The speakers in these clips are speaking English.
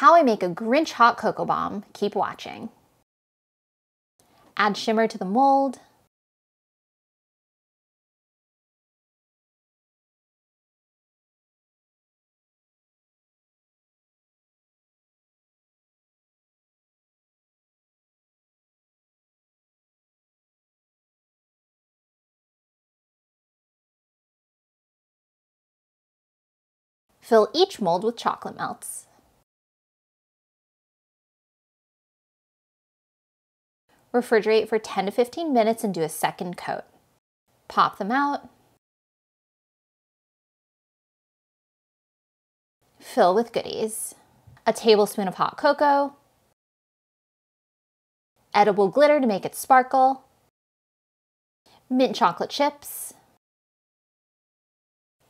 How I make a Grinch hot cocoa bomb. Keep watching. Add shimmer to the mold. Fill each mold with chocolate melts. Refrigerate for 10 to 15 minutes and do a second coat. Pop them out. Fill with goodies. A tablespoon of hot cocoa, edible glitter to make it sparkle, mint chocolate chips,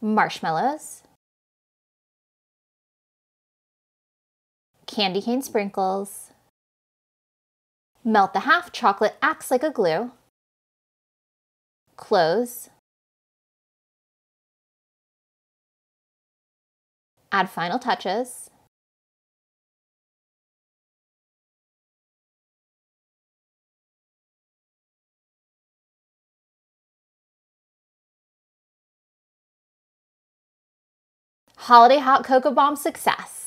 marshmallows, candy cane sprinkles. Melt the half chocolate, acts like a glue. Close. Add final touches. Holiday hot cocoa bomb success.